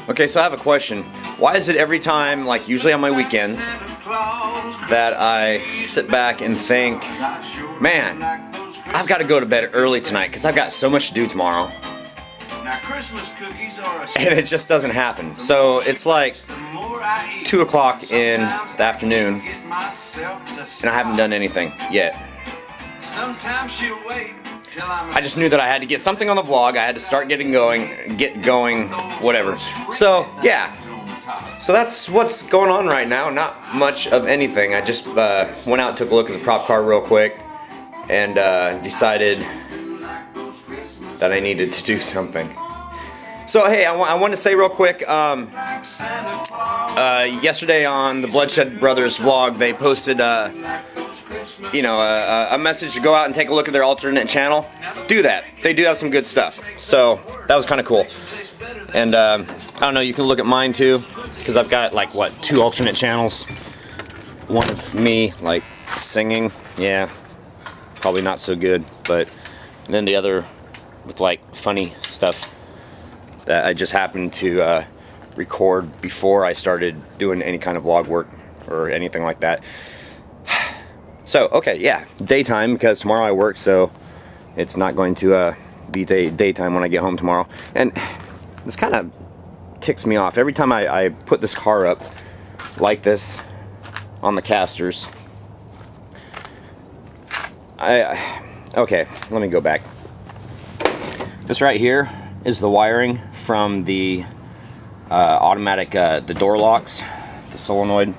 Okay, so I have a question. Why is it every time, like usually on my weekends, that I sit back and think, man, I've got to go to bed early tonight because I've got so much to do tomorrow. And it just doesn't happen. So it's like 2 o'clock in the afternoon and I haven't done anything yet. I just knew that I had to get something on the vlog. I had to start get going, whatever. So yeah, so that's what's going on right now. Not much of anything. I just went out and took a look at the prop car real quick and decided that I needed to do something. So hey, I want to say real quick, yesterday on the Bloodshed Brothers vlog, they posted a message to go out and take a look at their alternate channel. Do that. They do have some good stuff. So that was kind of cool. And I don't know, you can look at mine too, because I've got like what, 2 alternate channels. One of me like singing, yeah, probably not so good, but and then the other with like funny stuff that I just happened to record before I started doing any kind of vlog work or anything like that. So, okay, yeah, daytime, because tomorrow I work, so it's not going to be daytime when I get home tomorrow. And this kind of ticks me off. Every time I put this car up like this on the casters, okay, let me go back. This right here is the wiring from the automatic, the door locks, the solenoid.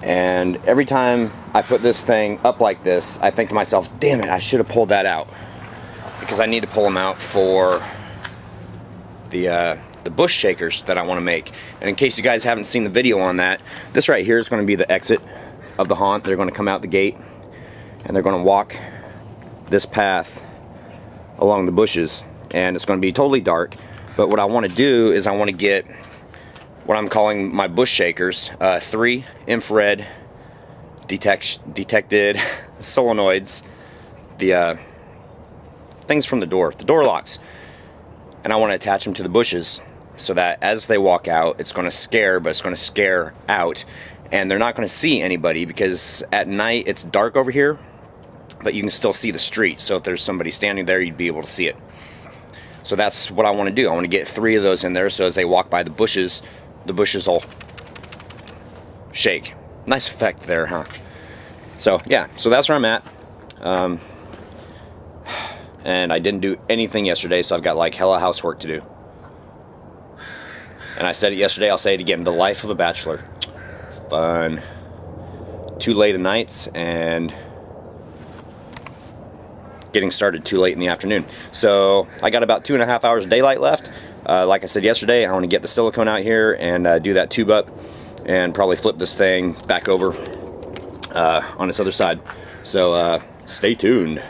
And every time I put this thing up like this, I think to myself, damn it, I should have pulled that out. Because I need to pull them out for the bush shakers that I want to make. And in case you guys haven't seen the video on that, this right here is going to be the exit of the haunt. They're going to come out the gate and they're going to walk this path along the bushes. And it's going to be totally dark. But what I want to do is I want to get what I'm calling my bush shakers, 3 infrared detected solenoids, the things from the door locks, and I want to attach them to the bushes so that as they walk out, it's going to scare, but it's going to scare out, and they're not going to see anybody because at night it's dark over here, but you can still see the street. So if there's somebody standing there, you'd be able to see it. So that's what I want to do. I want to get 3 of those in there, so as they walk by the bushes will shake. Nice effect there, huh? So yeah, so that's where I'm at. And I didn't do anything yesterday, so I've got like hella housework to do. And I said it yesterday, I'll say it again. The life of a bachelor. Fun. 2 late nights and getting started too late in the afternoon. So I got about 2.5 hours of daylight left. Like I said yesterday, I want to get the silicone out here and do that tube up and probably flip this thing back over on its other side. So stay tuned.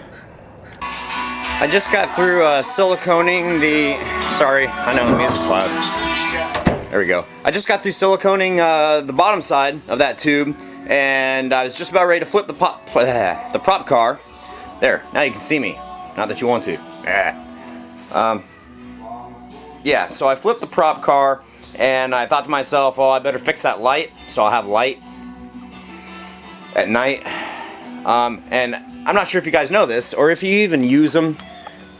I just got through siliconing the... Sorry, I know the music's loud. There we go. I just got through siliconing the bottom side of that tube, and I was just about ready to flip the prop car. There, now you can see me. Not that you want to. Yeah, so I flipped the prop car, and I thought to myself, oh, I better fix that light, so I'll have light at night. And I'm not sure if you guys know this, or if you even use them,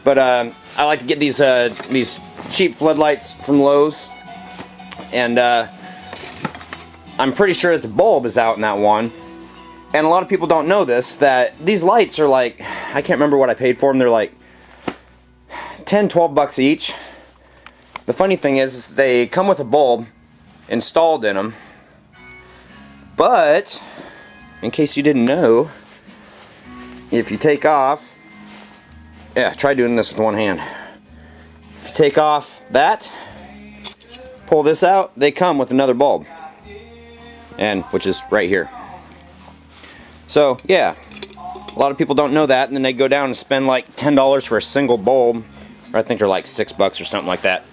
but I like to get these cheap floodlights from Lowe's, and I'm pretty sure that the bulb is out in that one. And a lot of people don't know this, that these lights are like, I can't remember what I paid for them, they're like 10, 12 bucks each. The funny thing is they come with a bulb installed in them, but in case you didn't know, if you take off, yeah, try doing this with one hand. If you take off that, pull this out, they come with another bulb, and which is right here. So yeah, a lot of people don't know that, and then they go down and spend like $10 for a single bulb, or I think they're like $6 or something like that.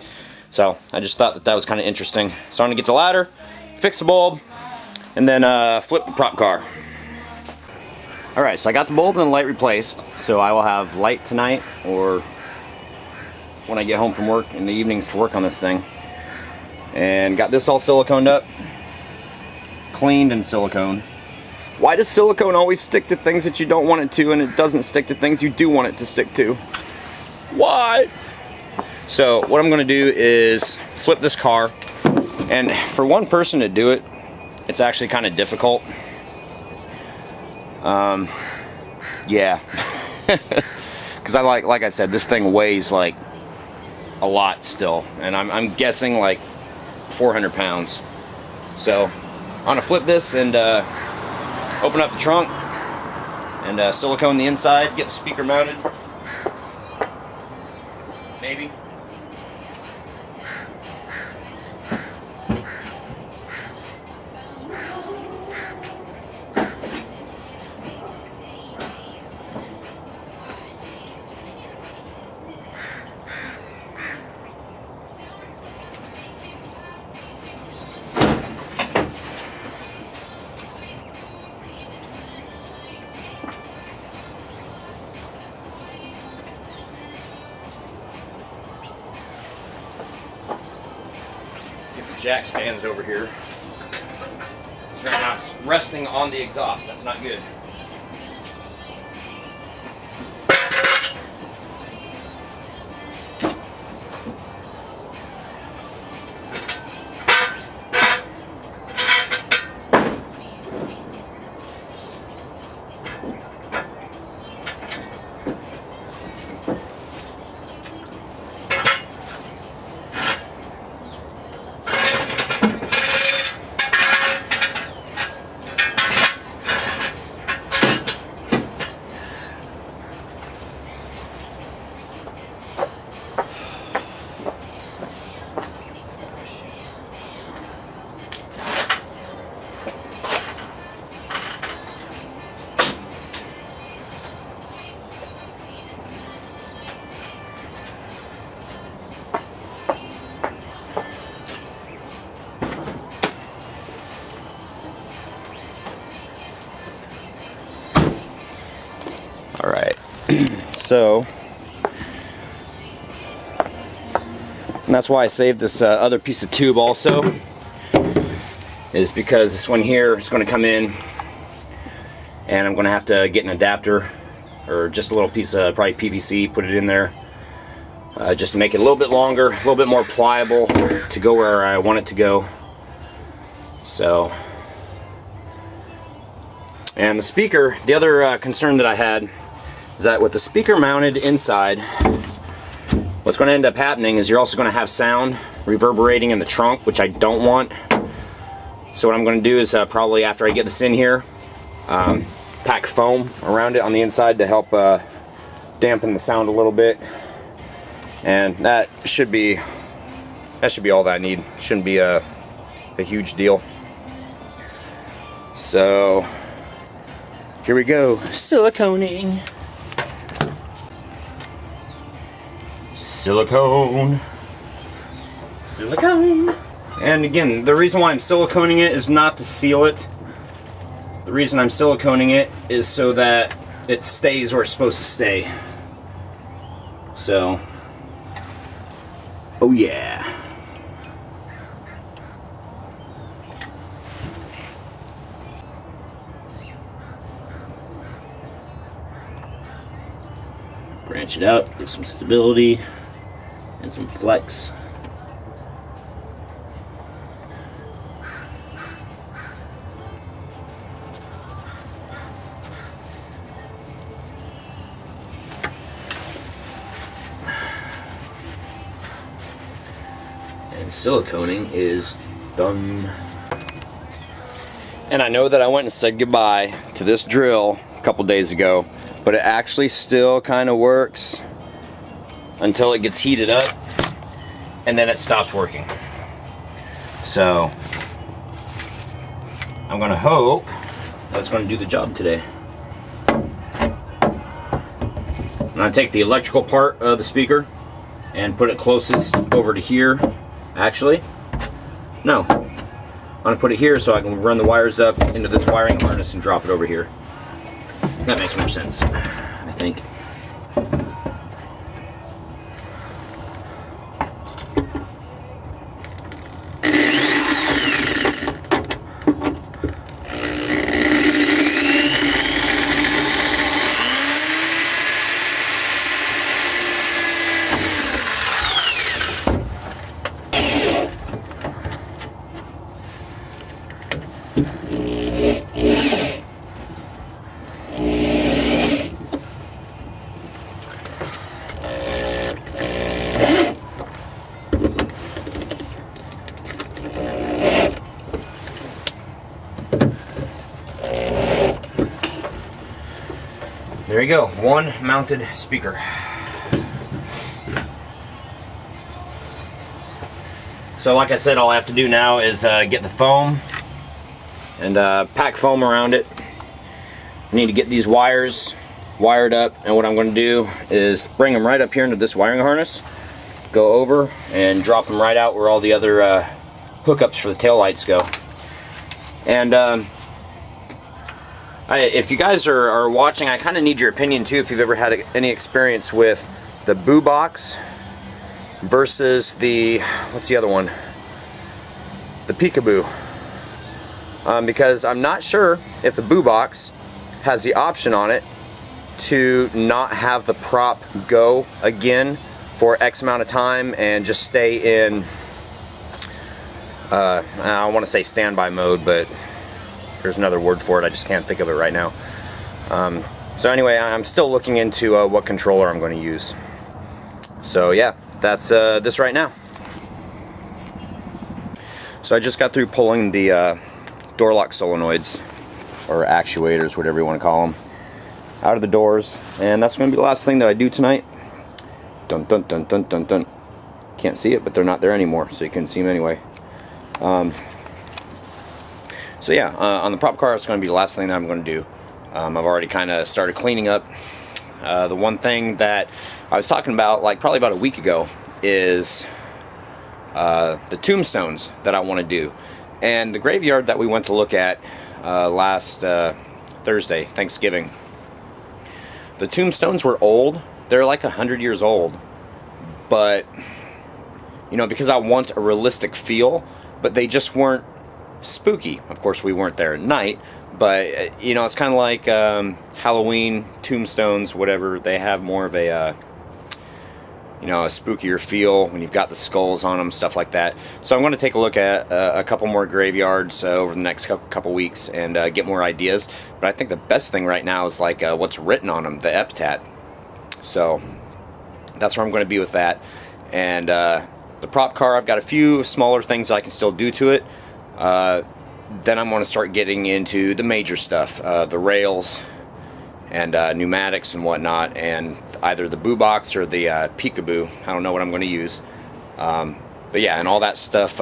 So I just thought that was kind of interesting. So I'm gonna get the ladder, fix the bulb, and then flip the prop car. Alright, so I got the bulb and the light replaced, so I will have light tonight or when I get home from work in the evenings to work on this thing. And got this all siliconed up. Cleaned and silicone. Why does silicone always stick to things that you don't want it to, and it doesn't stick to things you do want it to stick to? Why? So what I'm going to do is flip this car, and for one person to do it, it's actually kind of difficult. Yeah, because like I said, this thing weighs like a lot still, and I'm guessing like 400 pounds. So I'm gonna flip this and open up the trunk and silicone the inside, get the speaker mounted. Maybe. Jack stands over here. Right now it's resting on the exhaust. That's not good. Alright, so, and that's why I saved this other piece of tube also, is because this one here is going to come in and I'm going to have to get an adapter or just a little piece of probably PVC, put it in there just to make it a little bit longer, a little bit more pliable to go where I want it to go. So, and the speaker, the other concern that I had is that with the speaker mounted inside, what's going to end up happening is you're also going to have sound reverberating in the trunk, which I don't want. So what I'm going to do is probably after I get this in here, pack foam around it on the inside to help dampen the sound a little bit. And that should be all that I need. Shouldn't be a huge deal. So here we go, siliconing. Silicone. Silicone. And again, the reason why I'm siliconing it is not to seal it. The reason I'm siliconing it is so that it stays where it's supposed to stay. So, oh yeah. Branch it out, give some stability and some flex. And siliconing is done. And I know that I went and said goodbye to this drill a couple days ago, but it actually still kind of works until it gets heated up and then it stops working. So I'm gonna hope that's gonna do the job today. I'm gonna take the electrical part of the speaker and put it closest over to here. Actually, no, I'm gonna put it here so I can run the wires up into this wiring harness and drop it over here. That makes more sense, I think. you go, one mounted speaker. So like I said, all I have to do now is get the foam and pack foam around it. I need to get these wires wired up, and what I'm going to do is bring them right up here into this wiring harness, go over and drop them right out where all the other hookups for the taillights go. And if you guys are watching, I kind of need your opinion too, if you've ever had any experience with the boo box versus the, what's the other one? The peekaboo. Because I'm not sure if the boo box has the option on it to not have the prop go again for X amount of time and just stay in, I don't want to say standby mode, but there's another word for it, I just can't think of it right now. So anyway, I'm still looking into what controller I'm going to use. So yeah, that's this right now. So I just got through pulling the door lock solenoids, or actuators, whatever you want to call them, out of the doors, and that's going to be the last thing that I do tonight. Dun dun dun dun dun dun. Can't see it, but they're not there anymore, so you couldn't see them anyway. So yeah, on the prop car, it's going to be the last thing that I'm going to do. I've already kind of started cleaning up. The one thing that I was talking about, like probably about a week ago, is the tombstones that I want to do. And the graveyard that we went to look at last Thursday, Thanksgiving, the tombstones were old. They're like 100 years old. But, you know, because I want a realistic feel, but they just weren't spooky. Of course, we weren't there at night, but, you know, it's kind of like Halloween tombstones, whatever. They have more of a, you know, a spookier feel when you've got the skulls on them, stuff like that. So I'm going to take a look at a couple more graveyards over the next couple weeks and get more ideas. But I think the best thing right now is like what's written on them, the epitaph. So that's where I'm going to be with that. And the prop car, I've got a few smaller things that I can still do to it. Then I'm going to start getting into the major stuff, the rails and pneumatics and whatnot, and either the boo box or the peekaboo. I don't know what I'm going to use. But yeah, and all that stuff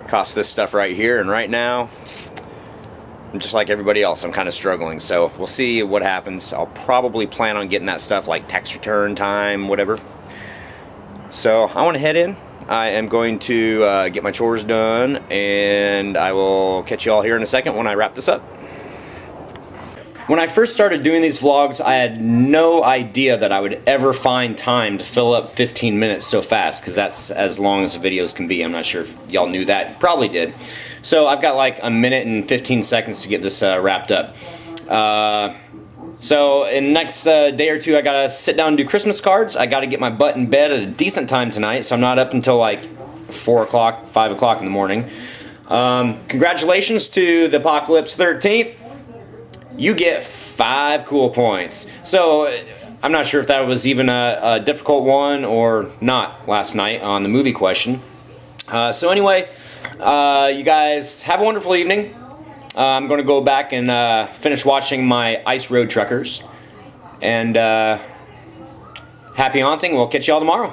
costs this stuff right here, and right now I'm just like everybody else, I'm kind of struggling, so we'll see what happens. I'll probably plan on getting that stuff like tax return time, whatever. So I want to head in. I am going to get my chores done, and I will catch you all here in a second when I wrap this up. When I first started doing these vlogs, I had no idea that I would ever find time to fill up 15 minutes so fast, because that's as long as the videos can be. I'm not sure if y'all knew that. Probably did. So I've got like a minute and 15 seconds to get this wrapped up. So in the next day or two, I gotta sit down and do Christmas cards. I gotta get my butt in bed at a decent time tonight, so I'm not up until like 4 o'clock, 5 o'clock in the morning. Congratulations to the Apocalypse 13th. You get 5 cool points. So I'm not sure if that was even a difficult one or not last night on the movie question. So anyway, you guys have a wonderful evening. I'm going to go back and finish watching my Ice Road Truckers. And happy haunting. We'll catch y'all tomorrow.